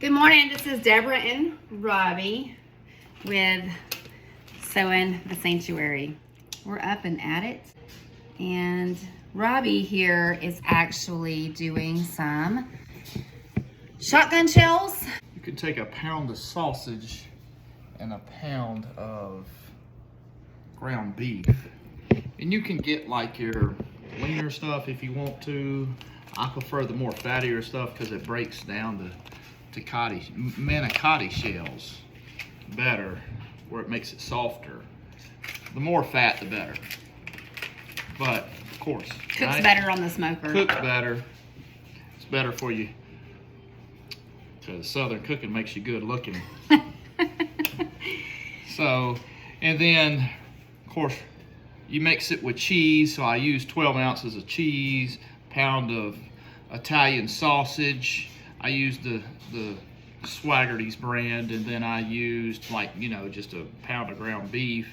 Good morning, this is Deborah and Robbie with Sowing the Sanctuary. We're up and at it, and Robbie here is actually doing some shotgun shells. You can take a pound of sausage and a pound of ground beef, and you can get like your leaner stuff if you want to. I prefer the more fattier stuff because it breaks down to manicotti shells better, where it makes it softer. The more fat, the better. But of course, Cooks better on the smoker. Cooks better. It's better for you. Because Southern cooking makes you good looking. So, and then of course you mix it with cheese. So I use 12 ounces of cheese, pound of Italian sausage. I used the Swaggerty's brand, and then I used just a pound of ground beef,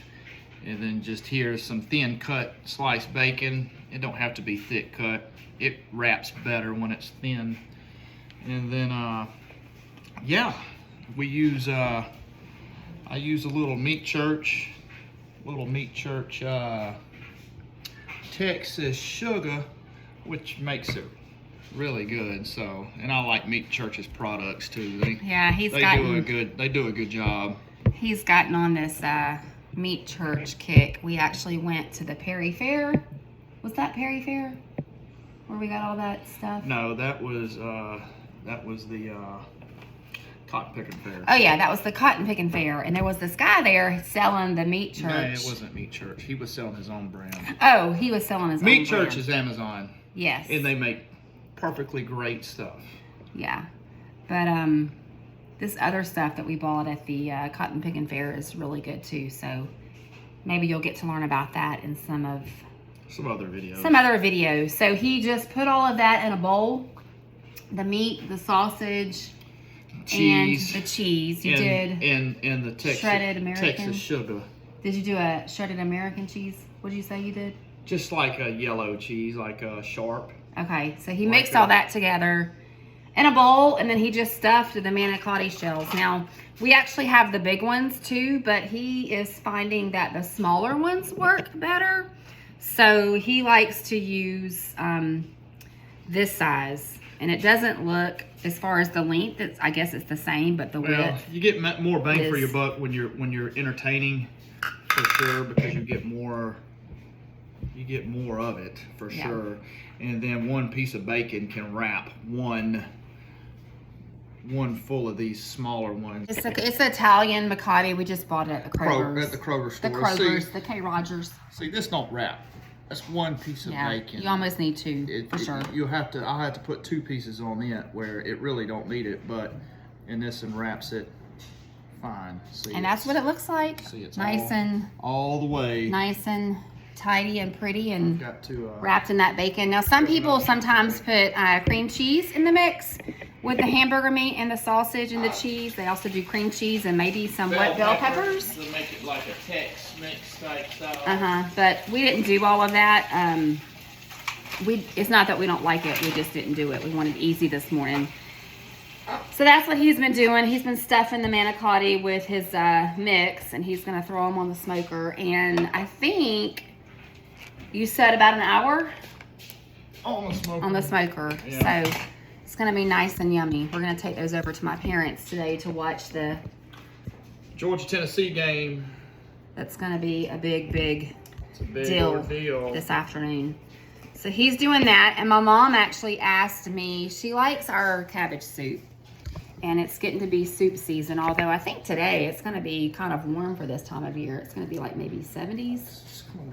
and then just here's some thin cut sliced bacon. It don't have to be thick cut. It wraps better when it's thin. And then we use I use a little meat church Texas sugar, which makes it really good. So, and I like Meat Church's products too. They do a good job. He's gotten on this Meat Church kick. We actually went to the Perry Fair. Was that Perry Fair where we got all that stuff? No, that was the cotton picking fair. Oh yeah, that was the cotton picking fair, and there was this guy there selling the Meat Church. No, it wasn't Meat Church. He was selling his own brand. Oh, he was selling his own brand. Meat Church is Amazon. Yes. And they make perfectly great stuff. Yeah, but this other stuff that we bought at the cotton picking fair is really good too. So maybe you'll get to learn about that in some other videos. So he just put all of that in a bowl, the meat, the sausage, cheese, and the cheese. And the Texas shredded American Texas sugar. Did you do a shredded American cheese? What did you say you did? Just like a yellow cheese, like a Sharp. Okay, so he mixed all that together in a bowl, and then he just stuffed the manicotti shells. Now, we actually have the big ones too, but he is finding that the smaller ones work better. So he likes to use this size, and it doesn't look, as far as the length, I guess it's the same, but the width. You get more bang for your buck when you're entertaining, for sure, because you get more of it for sure. And then one piece of bacon can wrap one full of these smaller ones. It's Italian manicotti. We just bought it at the Kroger's. At the Kroger store. The Kroger's, the K. Rogers. See, this don't wrap. That's one piece of bacon. You almost need two, for sure. I'll have to put two pieces on it where it really don't need it, but in this one wraps it fine. See, and that's what it looks like. See, it's nice all the way. Nice and tidy and pretty, and got to, wrapped in that bacon. Now, some people sometimes put cream cheese in the mix with the hamburger meat and the sausage and the cheese. They also do cream cheese and maybe some bell peppers. To make it like a Tex-Mex type style. But we didn't do all of that. It's not that we don't like it. We just didn't do it. We wanted easy this morning. So that's what he's been doing. He's been stuffing the manicotti with his mix, and he's going to throw them on the smoker. And I think you said about an hour on the smoker. Yeah. So it's going to be nice and yummy. We're going to take those over to my parents today to watch the Georgia-Tennessee game. That's going to be a big deal this afternoon. So he's doing that, and my mom actually asked me, she likes our cabbage soup, and it's getting to be soup season, although I think today it's going to be kind of warm for this time of year. It's going to be like maybe 70s,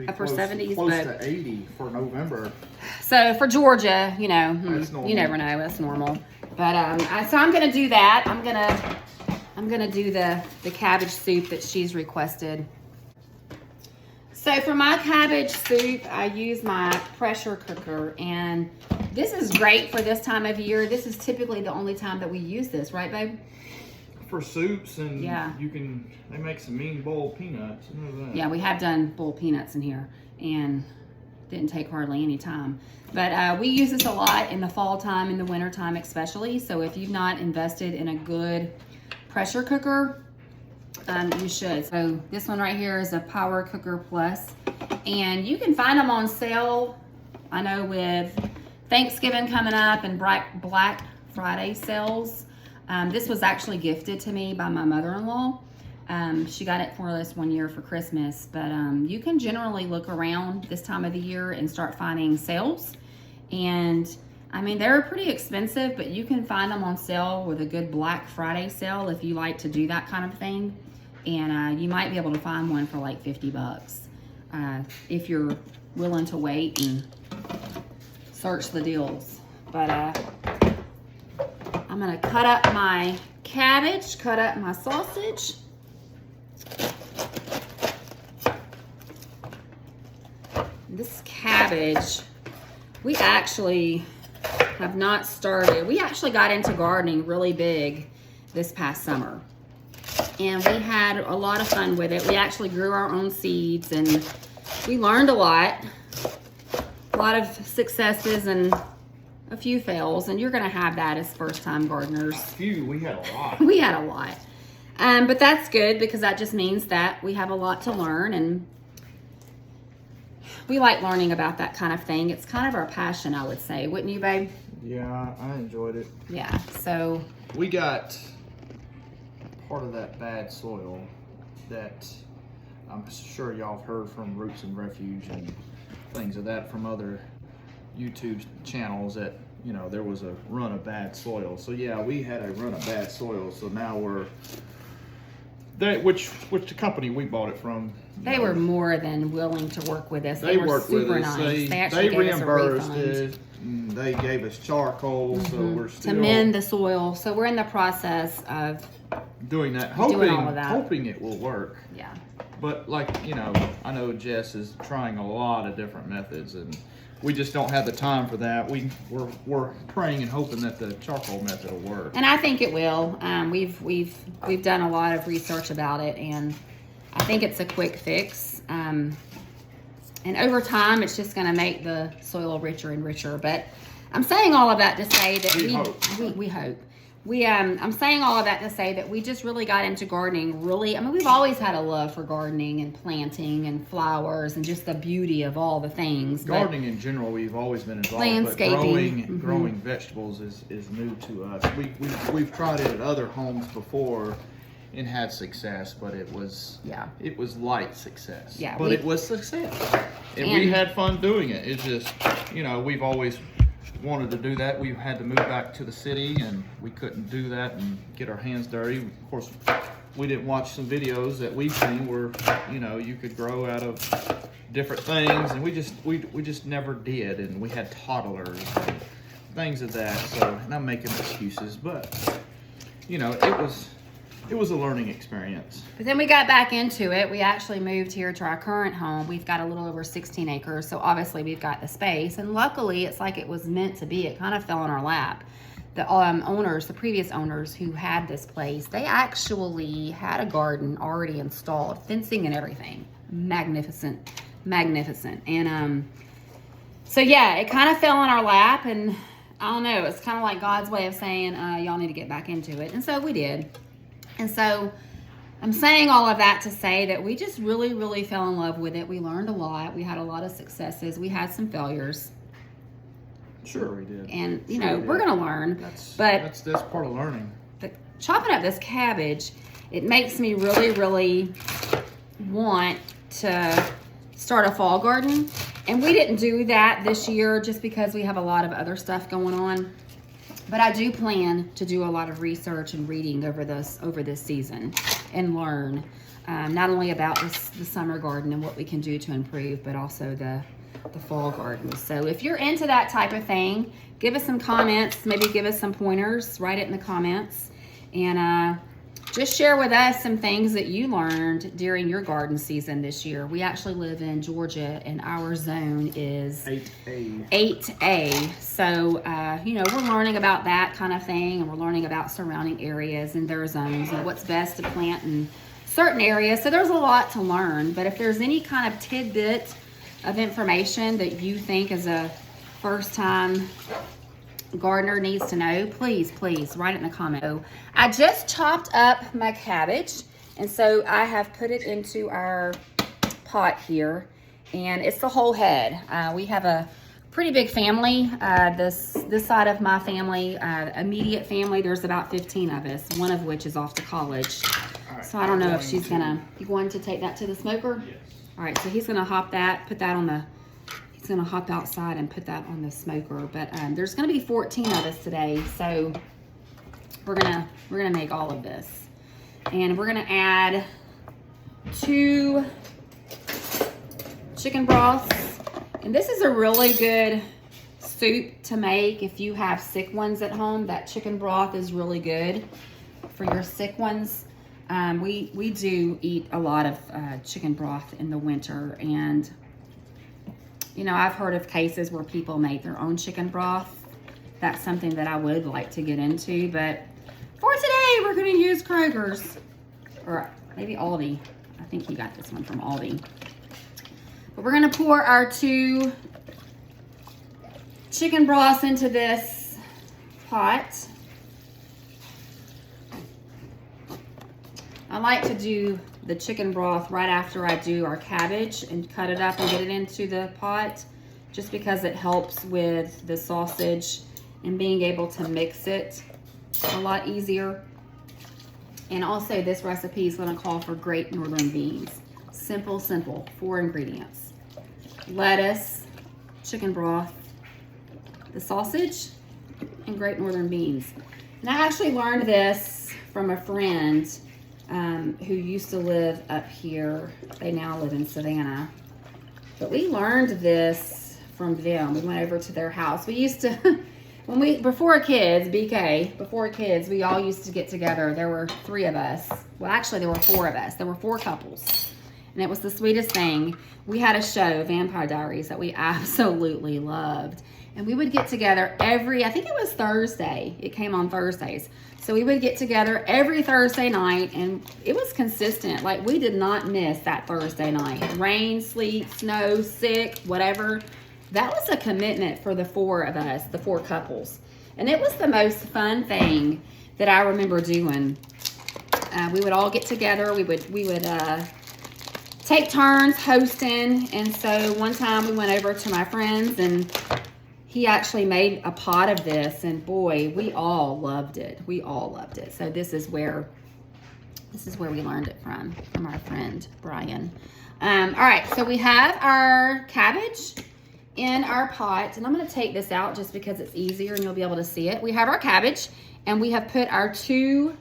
upper 70s. Close to 80 for November. So for Georgia, you know, you never know, that's normal. But so I'm going to do that. I'm going to do the cabbage soup that she's requested. So for my cabbage soup, I use my pressure cooker, and this is great for this time of year. This is typically the only time that we use this, right, babe? For soups, and they make some mean boiled peanuts. You know that. Yeah, we have done boiled peanuts in here, and Didn't take hardly any time. But we use this a lot in the fall time, in the winter time especially. So if you've not invested in a good pressure cooker, you should. So this one right here is a Power Cooker Plus, and you can find them on sale. I know with Thanksgiving coming up and Black Friday sales. This was actually gifted to me by my mother-in-law. She got it for us one year for Christmas, but you can generally look around this time of the year and start finding sales. And I mean, they're pretty expensive, but you can find them on sale with a good Black Friday sale if you like to do that kind of thing. And you might be able to find one for like 50 bucks if you're willing to wait and search the deals. But I'm gonna cut up my cabbage, cut up my sausage. This cabbage, we actually have not started. We actually got into gardening really big this past summer. And we had a lot of fun with it. We actually grew our own seeds and we learned a lot of successes and a few fails. And you're gonna have that as first-time gardeners. We had a lot. We had a lot. But that's good because that just means that we have a lot to learn, and we like learning about that kind of thing. It's kind of our passion, I would say. Wouldn't you, babe? Yeah, I enjoyed it. Yeah, so. We got part of that bad soil that I'm sure y'all have heard from Roots and Refuge and things of that from other YouTube channels that, you know, there was a run of bad soil. So yeah, we had a run of bad soil. So now which the company we bought it from. They were more than willing to work with us. They were worked super with us. nice. They actually gave us a reimbursed refund. it. They gave us charcoal, so we're still to mend the soil. So we're in the process of doing that, doing all of that. hoping it will work. Yeah. But like, you know, I know Jess is trying a lot of different methods, and we just don't have the time for that. We're praying and hoping that the charcoal method will work. And I think it will. We've done a lot of research about it, and I think it's a quick fix. And over time, it's just going to make the soil richer and richer. But I'm saying all of that to say that we hope. I'm saying all of that to say that we just really got into gardening. Really, I mean, we've always had a love for gardening and planting and flowers and just the beauty of all the things. Gardening in general, we've always been involved. Landscaping. But growing vegetables is new to us. We've tried it at other homes before and had success, but it was light success. Yeah, but it was success, and we had fun doing it. It's just, you know, we've always wanted to do that. We had to move back to the city, and we couldn't do that and get our hands dirty. Of course, we didn't watch some videos that we've seen where, you know, you could grow out of different things, and we just never did. And we had toddlers and things of that. So, and I'm making excuses, but you know, it was a learning experience. But then we got back into it. We actually moved here to our current home. We've got a little over 16 acres, so obviously we've got the space. And luckily, it's like it was meant to be. It kind of fell in our lap. The previous owners who had this place, they actually had a garden already installed, fencing and everything. Magnificent. And so yeah, it kind of fell in our lap, and I don't know, it's kind of like God's way of saying, y'all need to get back into it. And so we did. And so I'm saying all of that to say that we just really, really fell in love with it. We learned a lot. We had a lot of successes. We had some failures. Sure we did. And, you know, we're going to learn. That's part of learning. But chopping up this cabbage, it makes me really, really want to start a fall garden. And we didn't do that this year just because we have a lot of other stuff going on. But I do plan to do a lot of research and reading over this season and learn not only about the summer garden and what we can do to improve, but also the fall garden. So if you're into that type of thing, give us some comments, maybe give us some pointers, write it in the comments, and just share with us some things that you learned during your garden season this year. We actually live in Georgia, and our zone is 8A. So, you know, we're learning about that kind of thing, and we're learning about surrounding areas and their zones and what's best to plant in certain areas. So there's a lot to learn. But if there's any kind of tidbit of information that you think as a first-time gardener needs to know, please write it in the comment. So I just chopped up my cabbage, and so I have put it into our pot here, and it's the whole head. We have a pretty big family. This side of my family, immediate family, there's about 15 of us, one of which is off to college. Right, so I don't know if she's you going to take that to the smoker? Yes. All right, so he's gonna hop that, put that on the, he's gonna hop outside and put that on the smoker. But there's gonna be 14 of us today, so we're gonna make all of this. And we're gonna add 2 chicken broths. And this is a really good soup to make if you have sick ones at home. That chicken broth is really good for your sick ones. We do eat a lot of chicken broth in the winter, and you know, I've heard of cases where people make their own chicken broth. That's something that I would like to get into, but for today we're going to use Kroger's, or maybe Aldi. I think he got this one from Aldi. But we're going to pour our 2 chicken broths into this pot. I like to do the chicken broth right after I do our cabbage and cut it up and get it into the pot, just because it helps with the sausage and being able to mix it a lot easier. And also this recipe is going to call for great northern beans. Simple, 4 ingredients: lettuce, chicken broth, the sausage, and great northern beans. And I actually learned this from a friend who used to live up here. They now live in Savannah. But we learned this from them. We went over to their house. We used to, before kids, we all used to get together. There were 3 of us. Well, actually, there were 4 of us. There were 4 couples. And it was the sweetest thing. We had a show, Vampire Diaries, that we absolutely loved. And we would get together I think it was Thursday. It came on Thursdays. So we would get together every Thursday night, and it was consistent. Like, we did not miss that Thursday night. Rain, sleet, snow, sick, whatever. That was a commitment for the 4 of us, the 4 couples. And it was the most fun thing that I remember doing. We would all get together. We would take turns hosting. And so one time we went over to my friend's, and he actually made a pot of this, and boy, we all loved it. So this is where we learned it from our friend Brian. All right, so we have our cabbage in our pot, and I'm going to take this out just because it's easier and you'll be able to see it. We have our cabbage, and we have put our 2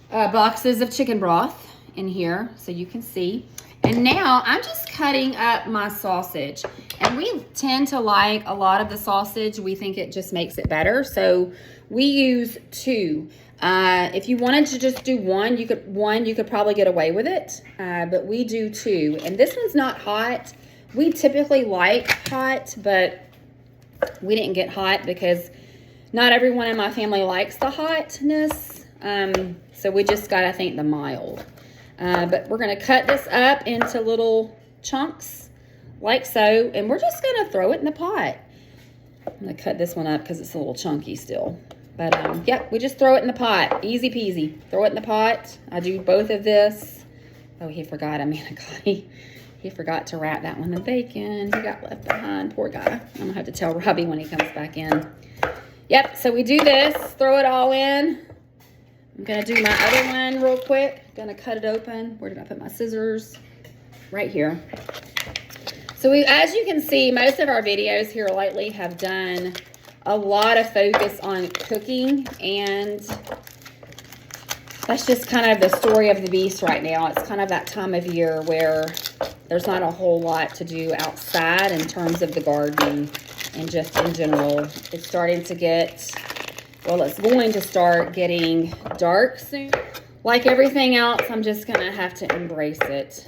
boxes of chicken broth in here so you can see. And now I'm just cutting up my sausage, and we tend to like a lot of the sausage. We think it just makes it better, so we use 2. If you wanted to just do one, you could probably get away with it, but we do 2. And this one's not hot. We typically like hot, but we didn't get hot because not everyone in my family likes the hotness. So we just got, I think, the mild. But we're going to cut this up into little chunks like so, and we're just going to throw it in the pot. I'm going to cut this one up because it's a little chunky still. But, yep, we just throw it in the pot. Easy peasy. Throw it in the pot. I do both of this. Oh, he forgot a manicotti. He forgot to wrap that one in bacon. He got left behind. Poor guy. I'm going to have to tell Robbie when he comes back in. Yep, so we do this. Throw it all in. I'm going to do my other one real quick. Going to cut it open. Where did I put my scissors? Right here. So as you can see, most of our videos here lately have done a lot of focus on cooking, and that's just kind of the story of the beast right now. It's kind of that time of year where there's not a whole lot to do outside in terms of the garden and just in general. It's starting to get, well, it's going to start getting dark soon. Like everything else, I'm just going to have to embrace it.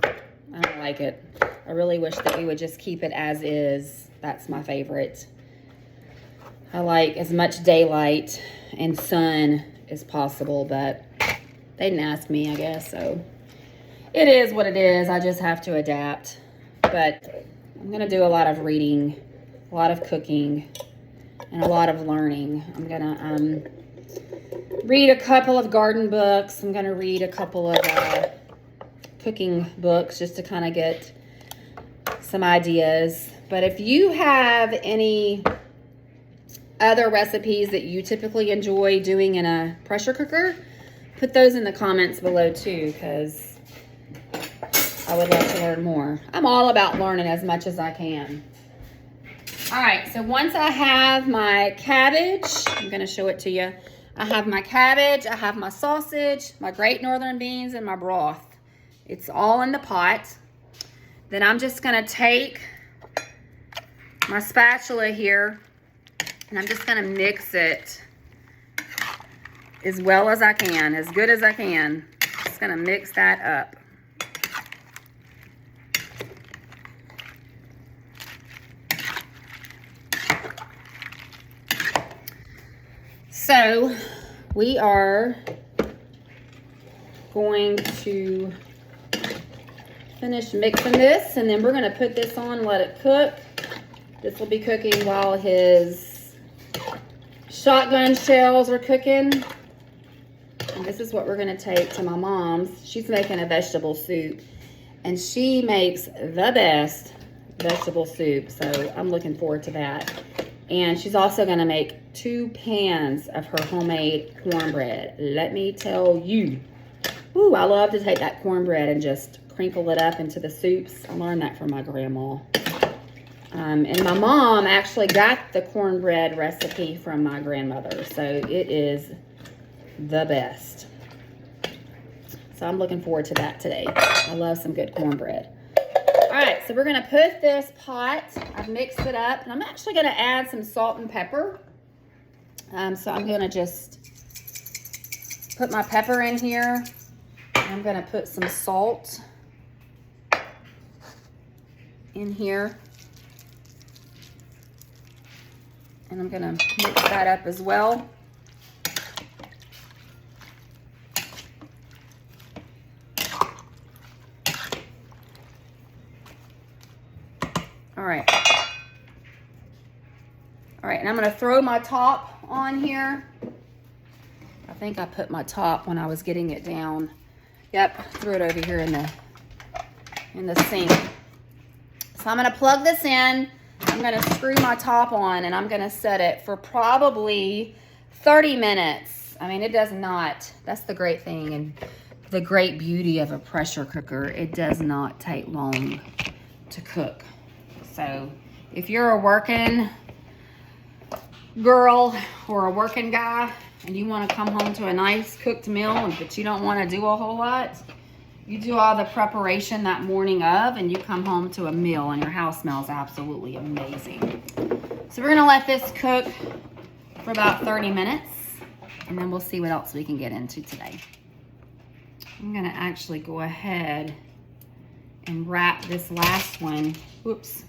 I don't like it. I really wish that we would just keep it as is. That's my favorite. I like as much daylight and sun as possible, but they didn't ask me, I guess, so it is what it is. I just have to adapt. But I'm gonna do a lot of reading, a lot of cooking, and a lot of learning. I'm gonna read a couple of garden books. I'm gonna read a couple of cooking books just to kind of get some ideas. But if you have any other recipes that you typically enjoy doing in a pressure cooker, put those in the comments below too, because I would love to learn more. I'm all about learning as much as I can. All right, so once I have my cabbage, I'm gonna show it to you. I have my cabbage, I have my sausage, my Great Northern beans, and my broth. It's all in the pot. Then I'm just gonna take my spatula here, and I'm just gonna mix it as well as I can, as good as I can. Just gonna mix that up. So we are going to finish mixing this, and then we're gonna put this on, let it cook. This will be cooking while his shotgun shells are cooking. And this is what we're gonna take to my mom's. She's making a vegetable soup, and she makes the best vegetable soup, so I'm looking forward to that. And she's also gonna make 2 pans of her homemade cornbread. Let me tell you, ooh, I love to take that cornbread and just crinkle it up into the soups. I learned that from my grandma. And my mom actually got the cornbread recipe from my grandmother, so it is the best. So I'm looking forward to that today. I love some good cornbread. All right, so we're gonna put this pot, I've mixed it up, and I'm actually gonna add some salt and pepper. So I'm gonna just put my pepper in here. I'm gonna put some salt in here. And I'm gonna mix that up as well. All right. All right, and I'm gonna throw my top on here. I think I put my top when I was getting it down. Yep, threw it over here in the sink. So I'm gonna plug this in. I'm gonna screw my top on, and I'm gonna set it for probably 30 minutes. I mean, it does not, that's the great thing and the great beauty of a pressure cooker. It does not take long to cook. So if you're a working girl or a working guy and you want to come home to a nice cooked meal, but you don't want to do a whole lot, you do all the preparation that morning of, and you come home to a meal and your house smells absolutely amazing. So we're gonna let this cook for about 30 minutes, and then we'll see what else we can get into today. I'm gonna actually go ahead and wrap this last one, whoops,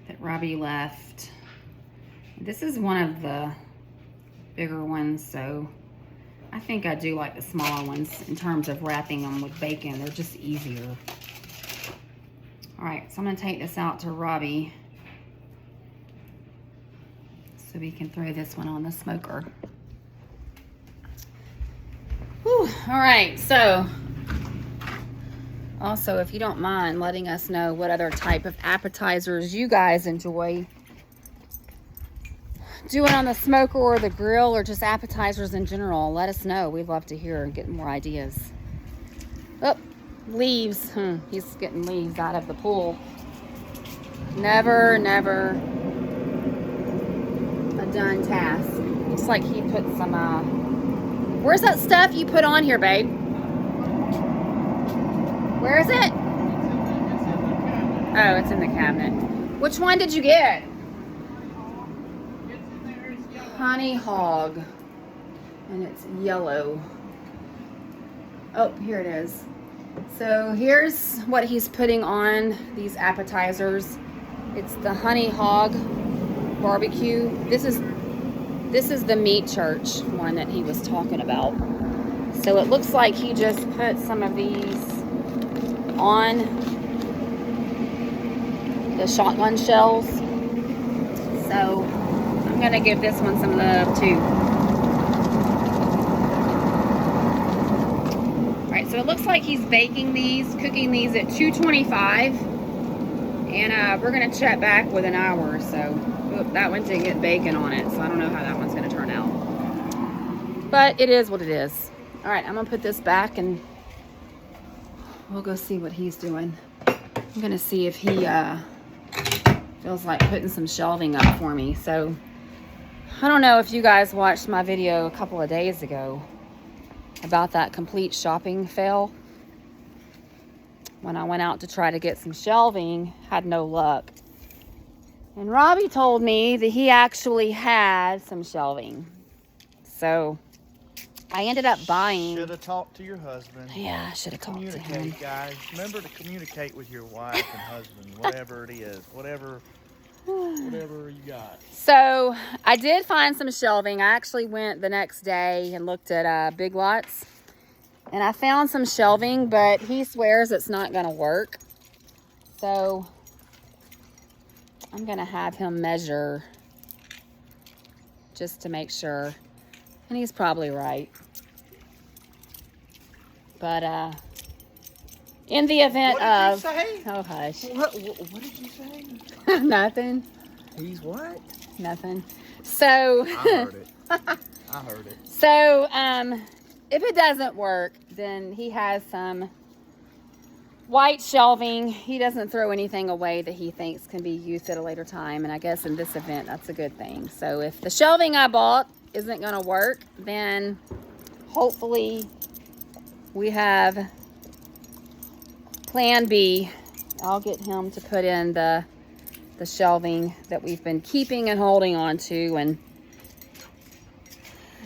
that Robbie left. This is one of the bigger ones, so I think I do like the smaller ones in terms of wrapping them with bacon. They're just easier. All right, so I'm gonna take this out to Robbie so we can throw this one on the smoker. Whew. All right, so also, if you don't mind letting us know what other type of appetizers you guys enjoy doing on the smoker or the grill, or just appetizers in general, let us know. We'd love to hear and get more ideas. Oh, leaves. He's getting leaves out of the pool. Never a done task. Looks like he put some, where's that stuff you put on here, babe? Where is it? Oh, it's in the cabinet. Which one did you get? Honey hog, and it's yellow. Oh, here it is. So here's what he's putting on these appetizers. It's the honey hog barbecue. This is the meat church one that he was talking about. So it looks like he just put some of these on the shotgun shells. So I'm gonna give this one some love too. All right, so it looks like he's baking these, cooking these at 225, and we're gonna check back with an hour or so. Oop, that one didn't get bacon on it, so I don't know how that one's gonna turn out. But it is what it is. All right, I'm gonna put this back and we'll go see what he's doing. I'm gonna see if he feels like putting some shelving up for me. So I don't know if you guys watched my video a couple of days ago about that complete shopping fail. When I went out to try to get some shelving, had no luck. And Robbie told me that he actually had some shelving. So I ended up buying. Should have talked to your husband. Yeah, I should have talked to him. Communicate, guys. Remember to communicate with your wife and husband, whatever it is, whatever you got. So I did find some shelving. I actually went the next day and looked at Big Lots, and I found some shelving, but he swears it's not going to work. So I'm going to have him measure just to make sure. And he's probably right. But in the event What did you say? Oh, hush. What did you say? Nothing. He's what? Nothing. So I heard it. I heard it. So if it doesn't work, then he has some white shelving. He doesn't throw anything away that he thinks can be used at a later time, and I guess in this event that's a good thing. So if the shelving I bought isn't going to work, then hopefully we have plan B. I'll get him to put in the shelving that we've been keeping and holding on to, and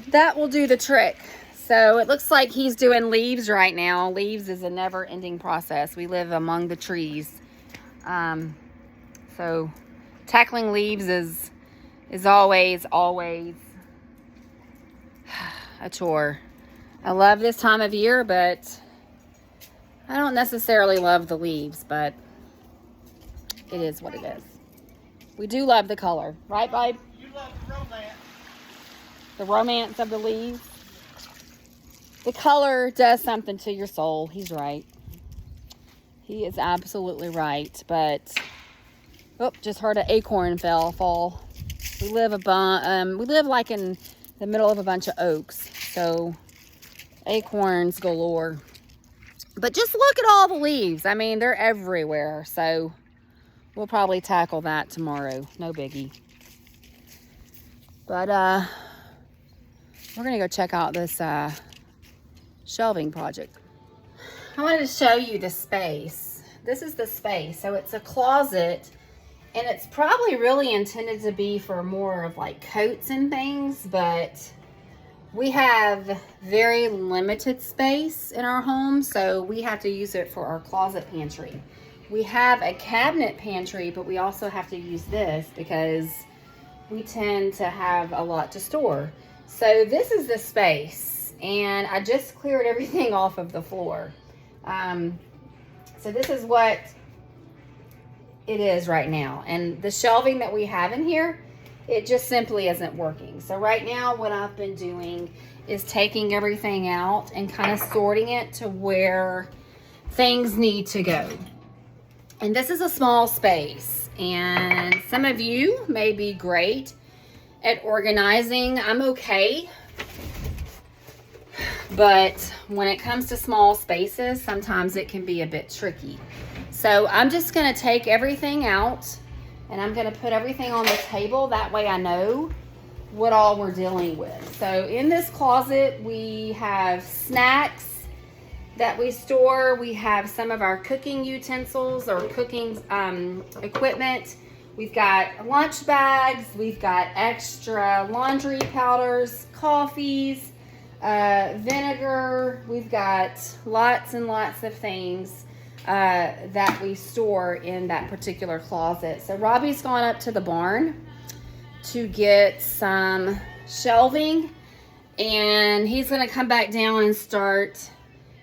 that will do the trick. So it looks like he's doing leaves right now. Leaves is a never-ending process. We live among the trees. So tackling leaves is always a chore. I love this time of year, but I don't necessarily love the leaves, but it is what it is. We do love the color, right, babe? You love the romance. The romance of the leaves. The color does something to your soul. He's right. He is absolutely right. But just heard an acorn fall. We live like in the middle of a bunch of oaks, so acorns galore. But just look at all the leaves. I mean, they're everywhere. So we'll probably tackle that tomorrow. No biggie. But we're gonna go check out this shelving project. I wanted to show you the space. This is the space. So it's a closet, and it's probably really intended to be for more of like coats and things, but we have very limited space in our home, so we have to use it for our closet pantry. We have a cabinet pantry, but we also have to use this because we tend to have a lot to store. So this is the space, and I just cleared everything off of the floor. So this is what it is right now. And the shelving that we have in here, it just simply isn't working. So right now what I've been doing is taking everything out and kind of sorting it to where things need to go. And this is a small space, and some of you may be great at organizing. I'm okay. But when it comes to small spaces, sometimes it can be a bit tricky. So I'm just gonna take everything out, and I'm gonna put everything on the table. That way I know what all we're dealing with. So in this closet, we have snacks that we store. We have some of our cooking utensils or cooking equipment. We've got lunch bags. We've got extra laundry powders, coffees, vinegar. We've got lots and lots of things that we store in that particular closet. So Robbie's gone up to the barn to get some shelving, and he's going to come back down and start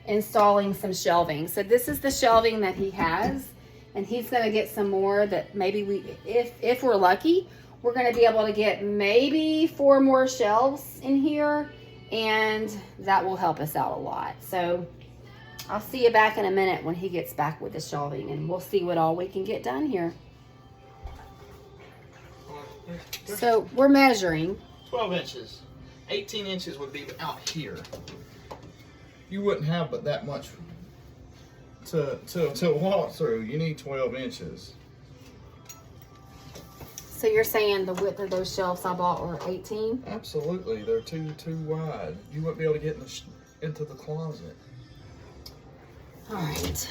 installing some shelving. So this is the shelving that he has. and he's gonna get some more that maybe if we're lucky, we're gonna be able to get maybe 4 more shelves in here, and that will help us out a lot. So I'll see you back in a minute when he gets back with the shelving, and we'll see what all we can get done here. So we're measuring 12 inches. 18 inches would be out here. You wouldn't have but that much to walk through. You need 12 inches. So you're saying the width of those shelves I bought were 18? Absolutely, they're too wide. You wouldn't be able to get into the closet. All right.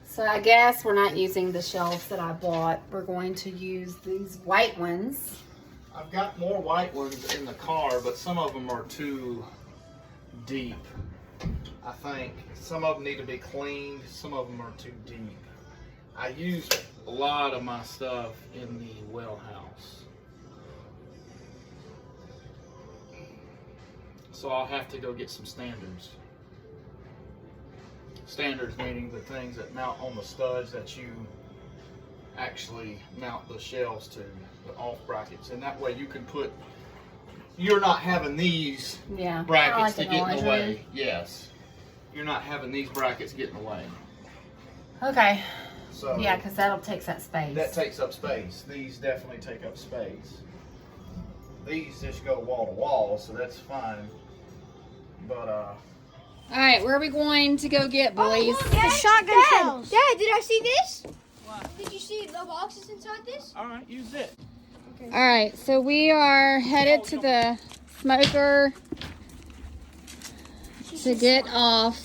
So I guess we're not using the shelves that I bought. We're going to use these white ones. I've got more white ones in the car, but some of them are too deep. I think some of them need to be cleaned. Some of them are too deep. I use a lot of my stuff in the well house, so I'll have to go get some standards. Standards meaning the things that mount on the studs that you actually mount the shelves to, the off brackets, and that way you can put, you're not having these brackets to get in the way. Yes, you're not having these brackets get in the way. Okay. So yeah, because that'll take that space. That takes up space. These definitely take up space. These just go wall to wall, so that's fine. But all right, where are we going to go get, boys? The shotgun shells. Dad, did I see this? What? Did you see the boxes inside this? All right, use it. All right, so we are headed to the smoker to get off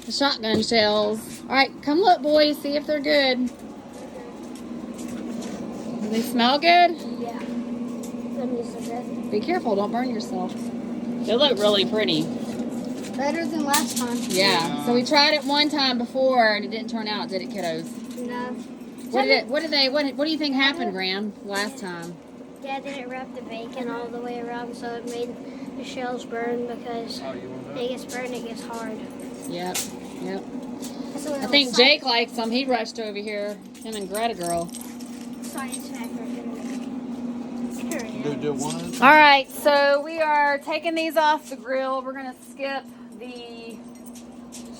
the shotgun shells. All right, come look, boys, see if they're good. Do they smell good? Yeah. Let me see that. Be careful, don't burn yourself. They look really pretty. Better than last time. Yeah. So we tried it one time before and it didn't turn out, did it, kiddos? No. What do you think happened, Graham, last time? Dad didn't wrap the bacon all the way around, so it made the shells burn because it gets burned, it gets hard. Yep. So I think Jake likes them. He rushed over here. Him and Greta girl. Science hacker. Do one. All right, so we are taking these off the grill. We're gonna skip the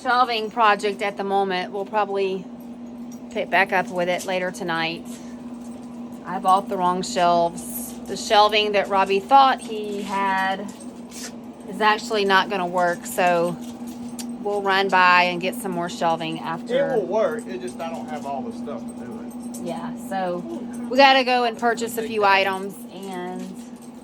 shelving project at the moment. We'll probably pick back up with it later tonight. I bought the wrong shelves. The shelving that Robbie thought he had is actually not gonna work, so we'll run by and get some more shelving after. It will work. It just I don't have all the stuff to do it. Yeah, so we gotta go and purchase a few items, and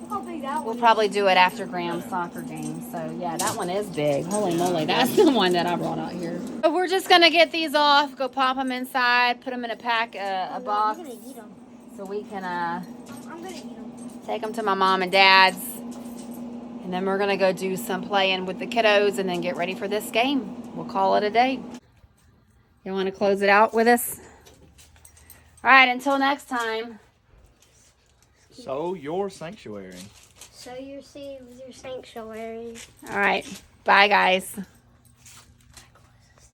How big that we'll one probably do it after Graham's soccer game. So yeah, that one is big. Holy moly, that's the one that I brought out here. So we're just gonna get these off, go pop them inside, put them in a pack, a box, I'm gonna eat them. so we can I'm gonna eat them. take them to my mom and dad's, and then we're gonna go do some playing with the kiddos, and then get ready for this game. We'll call it a day. You want to close it out with us? All right, until next time. Sow your sanctuary. Sow your seed with your sanctuary. All right, bye guys.